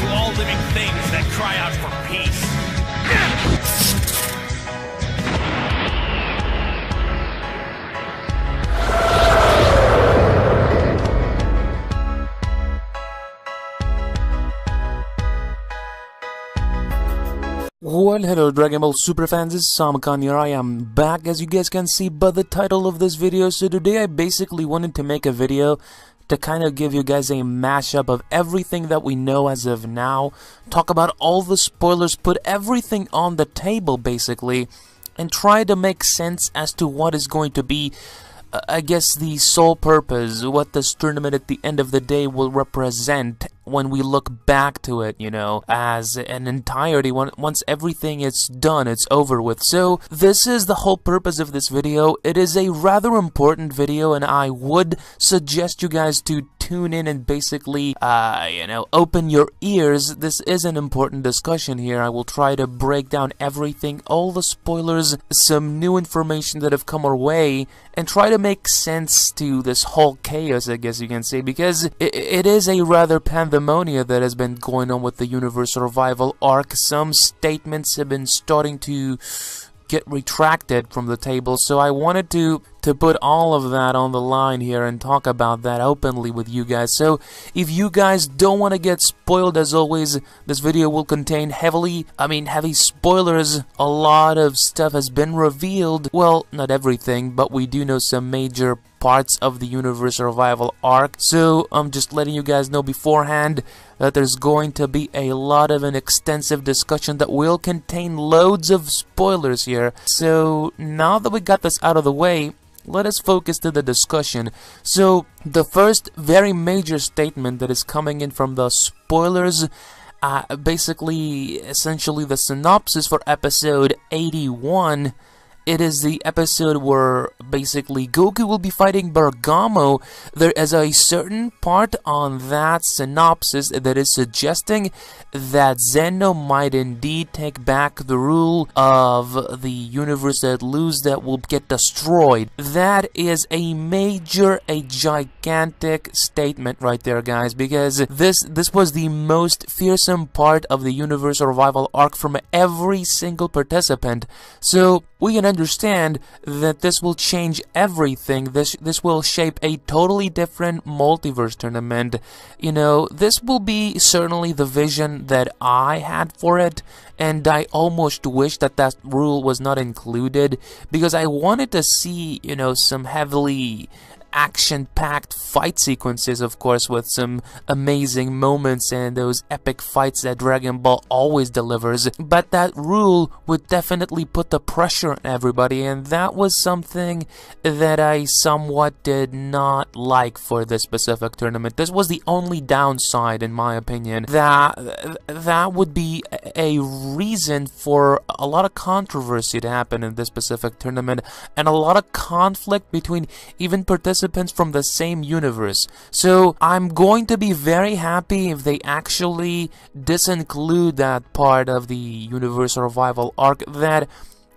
to all living things that cry out for peace. Well, hello Dragon Ball superfans, it's Samkan here. I am back, as you guys can see by the title of this video. So today I basically wanted to make a video to kind of give you guys a mashup of everything that we know as of now, talk about all the spoilers, put everything on the table basically, and try to make sense as to what is going to be I guess the sole purpose, what this tournament at the end of the day will represent when we look back to it, you know, as an entirety. Once everything is done, it's over with. So this is the whole purpose of this video. It is a rather important video, and I would suggest you guys to tune in and basically, you know, open your ears. This is an important discussion here. I will try to break down everything, all the spoilers, some new information that have come our way, and try to make sense to this whole chaos, I guess you can say, because it is a rather pandemonia that has been going on with the Universe Survival arc. Some statements have been starting to get retracted from the table, so I wanted to put all of that on the line here and talk about that openly with you guys. So if you guys don't want to get spoiled, as always, this video will contain heavy spoilers. A lot of stuff has been revealed. Well, not everything, but we do know some major parts of the Universe Survival arc. So I'm just letting you guys know beforehand that there's going to be a lot of an extensive discussion that will contain loads of spoilers here. So now that we got this out of the way, let us focus to the discussion. So the first very major statement that is coming in from the spoilers, basically essentially the synopsis for episode 81. It is the episode where basically Goku will be fighting Bergamo. There is a certain part on that synopsis that is suggesting that Zeno might indeed take back the rule of the universe that that will get destroyed. That is a gigantic statement right there, guys, because this was the most fearsome part of the Universe Survival arc from every single participant. So we can understand that this will change everything. This will shape a totally different multiverse tournament. You know, this will be certainly the vision that I had for it, and I almost wish that that rule was not included, because I wanted to see, you know, some heavily action-packed fight sequences, of course, with some amazing moments and those epic fights that Dragon Ball always delivers. But that rule would definitely put the pressure on everybody, and that was something that I somewhat did not like for this specific tournament. This was the only downside, in my opinion. That would be a reason for a lot of controversy to happen in this specific tournament, and a lot of conflict between even participants from the same universe. So I'm going to be very happy if they actually disinclude that part of the Universe Survival arc. That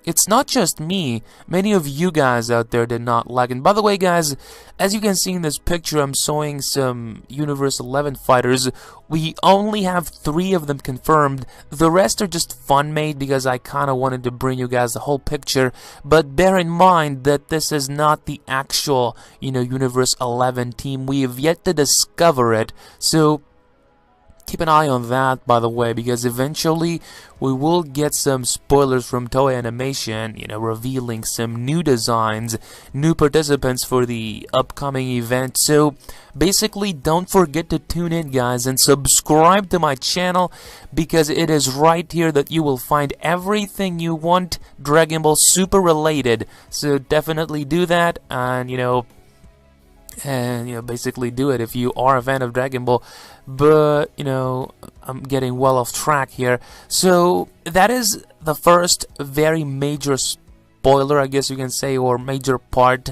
it's not just me, many of you guys out there did not like. And by the way, guys, as you can see in this picture, I'm showing some Universe 11 fighters. We only have 3 of them confirmed. The rest are just fun-made because I kind of wanted to bring you guys the whole picture. But bear in mind that this is not the actual, you know, Universe 11 team. We have yet to discover it. So keep an eye on that, by the way, because eventually we will get some spoilers from Toei Animation, you know, revealing some new designs, new participants for the upcoming event. So basically, don't forget to tune in, guys, and subscribe to my channel, because it is right here that you will find everything you want Dragon Ball Super related. So definitely do that, and you know, basically do it if you are a fan of Dragon Ball. But you know, I'm getting well off track here. So that is the first very major spoiler, I guess you can say, or major part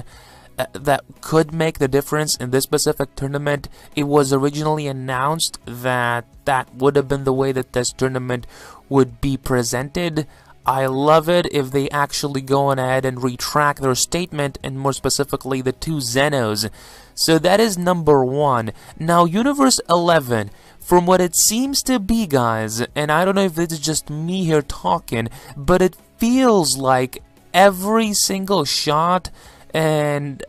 that could make the difference in this specific tournament. It was originally announced that that would have been the way that this tournament would be presented. I love it if they actually go on ahead and retract their statement, and more specifically the 2 Zenos. So that is number 1. Now, Universe 11, from what it seems to be, guys, and I don't know if this is just me here talking, but it feels like every single shot, and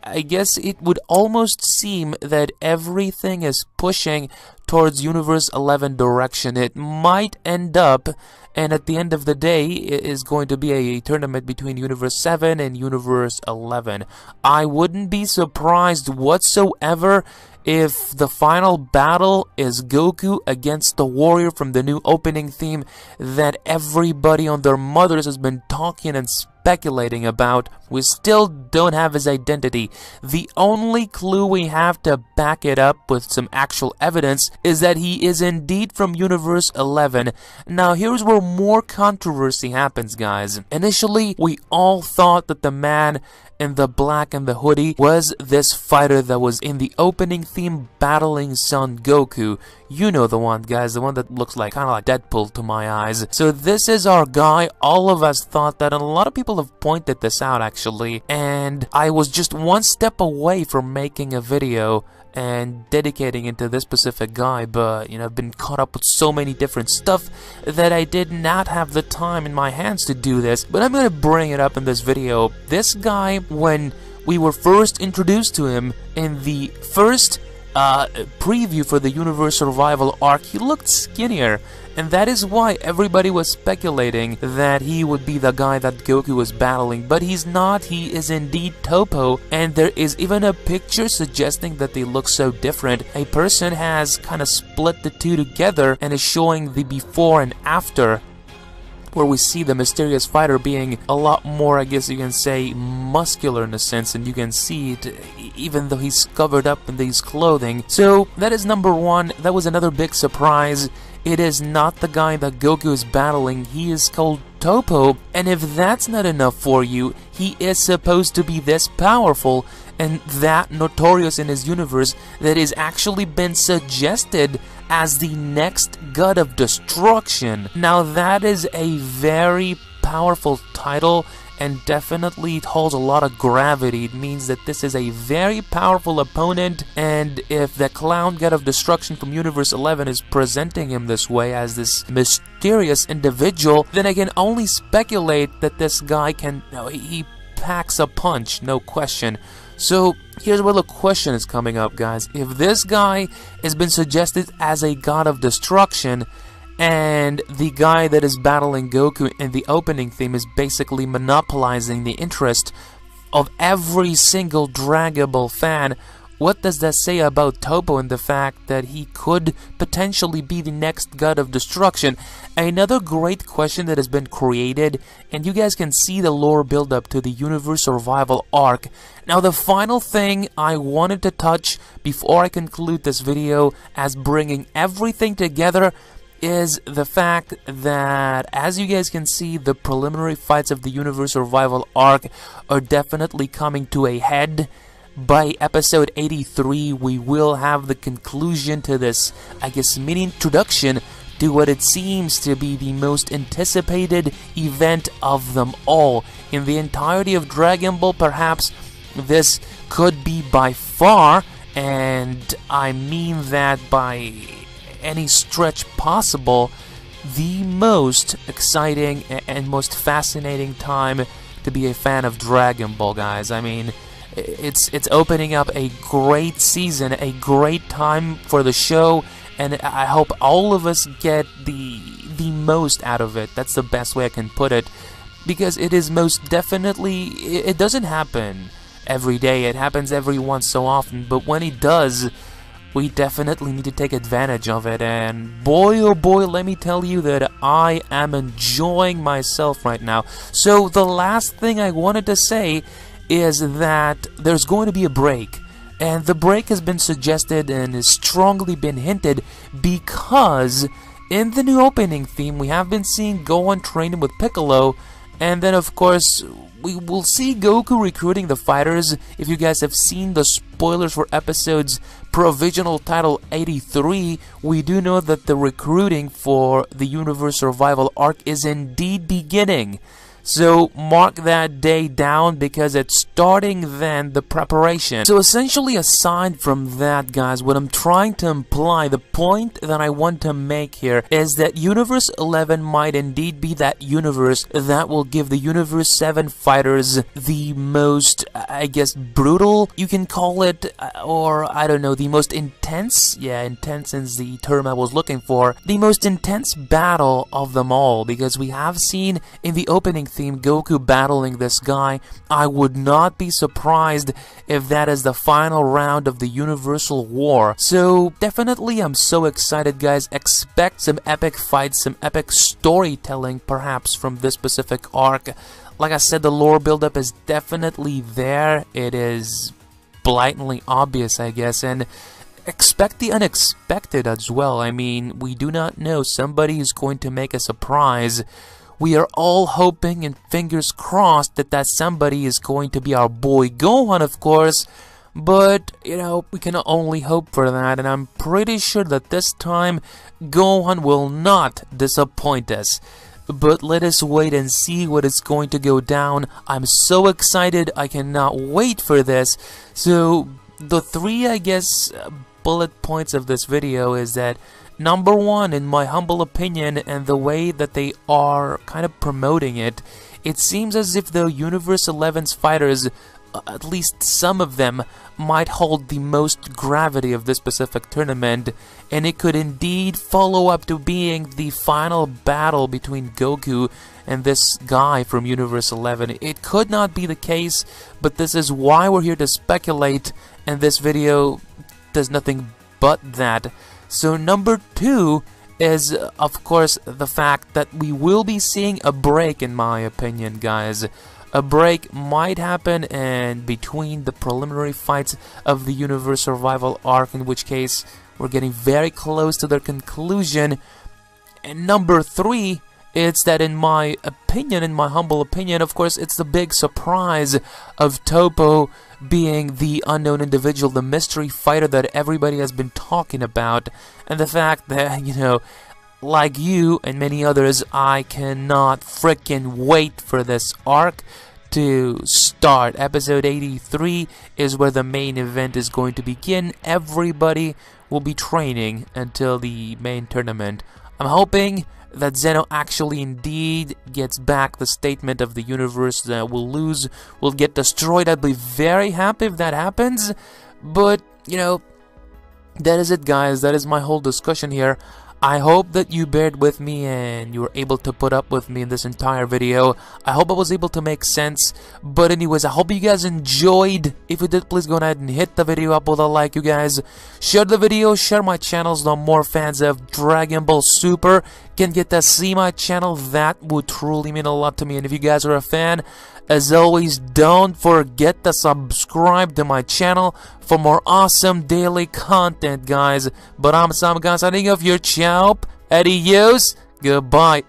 I guess it would almost seem that everything is pushing towards Universe 11 direction. It might end up, and at the end of the day, it is going to be a tournament between Universe 7 and Universe 11. I wouldn't be surprised whatsoever if the final battle is Goku against the warrior from the new opening theme that everybody on their mothers has been talking and speculating about. We still don't have his identity. The only clue we have to back it up with some actual evidence is that he is indeed from Universe 11. Now, here's where more controversy happens, guys. Initially, we all thought that the man in the black and the hoodie was this fighter that was in the opening theme battling Son Goku. You know the one, guys, the one that looks like kind of like Deadpool to my eyes. So this is our guy. All of us thought that, and a lot of people have pointed this out actually, and I was just one step away from making a video and dedicating it to this specific guy, but you know, I've been caught up with so many different stuff that I did not have the time in my hands to do this, but I'm gonna bring it up in this video. This guy, when we were first introduced to him in the first preview for the Universe Survival arc, he looked skinnier, and that is why everybody was speculating that he would be the guy that Goku was battling, but he's not. He is indeed Toppo, and there is even a picture suggesting that they look so different. A person has kind of split the two together and is showing the before and after, where we see the mysterious fighter being a lot more, I guess you can say, muscular in a sense, and you can see it even though he's covered up in these clothing. So that is number 1. That was another big surprise. It is not the guy that Goku is battling. He is called Toppo, and if that's not enough for you, he is supposed to be this powerful and that notorious in his universe that is actually been suggested as the next god of destruction. Now that is a very powerful title, and definitely it holds a lot of gravity. It means that this is a very powerful opponent, and if the clown god of destruction from Universe 11 is presenting him this way as this mysterious individual, then I can only speculate that this guy can, he packs a punch, no question. So here's where the question is coming up, guys. If this guy has been suggested as a god of destruction, and the guy that is battling Goku in the opening theme is basically monopolizing the interest of every single Dragon Ball fan, what does that say about Toppo and the fact that he could potentially be the next god of destruction? Another great question that has been created, and you guys can see the lore build up to the Universe Survival arc. Now the final thing I wanted to touch before I conclude this video as bringing everything together is the fact that, as you guys can see, the preliminary fights of the Universe Survival arc are definitely coming to a head. By episode 83, we will have the conclusion to this, I guess, mini introduction to what it seems to be the most anticipated event of them all. In the entirety of Dragon Ball, perhaps this could be by far, and I mean that by any stretch possible, the most exciting and most fascinating time to be a fan of Dragon Ball, guys. I mean, it's opening up a great season, a great time for the show, and I hope all of us get the most out of it. That's the best way I can put it, because it is most definitely, it doesn't happen every day, it happens every once so often, but when it does, we definitely need to take advantage of it, and boy oh boy, let me tell you that I am enjoying myself right now. So the last thing I wanted to say is that there's going to be a break, and the break has been suggested and has strongly been hinted because in the new opening theme we have been seeing Gohan training with Piccolo, and then of course we will see Goku recruiting the fighters. If you guys have seen the spoilers for episode's provisional title 83, we do know that the recruiting for the Universe Survival arc is indeed beginning. So mark that day down because it's starting then, the preparation. So essentially, aside from that, guys, what I'm trying to imply, the point that I want to make here is that Universe 11 might indeed be that universe that will give the Universe 7 fighters the most, I guess, brutal, you can call it, or I don't know, the most intense, yeah, intense is the term I was looking for, the most intense battle of them all, because we have seen in the opening theme Goku battling this guy. I would not be surprised if that is the final round of the Universal War. So definitely I'm so excited, guys. Expect some epic fights, some epic storytelling perhaps from this specific arc. Like I said, the lore buildup is definitely there. It is blatantly obvious, I guess, and expect the unexpected as well. I mean, we do not know. Somebody is going to make a surprise. We are all hoping and fingers crossed that that somebody is going to be our boy Gohan, of course. But, you know, we can only hope for that, and I'm pretty sure that this time Gohan will not disappoint us. But let us wait and see what is going to go down. I'm so excited, I cannot wait for this. So, the three, I guess, bullet points of this video is that number one, in my humble opinion, and the way that they are kind of promoting it, it seems as if the Universe 11's fighters, at least some of them, might hold the most gravity of this specific tournament, and it could indeed follow up to being the final battle between Goku and this guy from Universe 11. It could not be the case, but this is why we're here to speculate, and this video does nothing but that. So number two is, of course, the fact that we will be seeing a break, in my opinion, guys. A break might happen and between the preliminary fights of the Universe Survival arc, in which case we're getting very close to their conclusion. And number three, it's that in my opinion, in my humble opinion, of course, it's the big surprise of Toppo being the unknown individual, the mystery fighter that everybody has been talking about, and the fact that, you know, like you and many others, I cannot frickin' wait for this arc to start. Episode 83 is where the main event is going to begin. Everybody will be training until the main tournament. I'm hoping that Zeno actually indeed gets back the statement of the universe that we'll lose, will get destroyed. I'd be very happy if that happens, but, you know, that is it, guys. That is my whole discussion here. I hope that you bared with me and you were able to put up with me in this entire video. I hope I was able to make sense. But anyways, I hope you guys enjoyed. If you did, please go ahead and hit the video up with a like, you guys. Share the video, share my channel so more fans of Dragon Ball Super can get to see my channel. That would truly mean a lot to me. And if you guys are a fan, as always, don't forget to subscribe to my channel for more awesome daily content, guys. But I'm Sam, guys, signing off your ciao, adios, goodbye.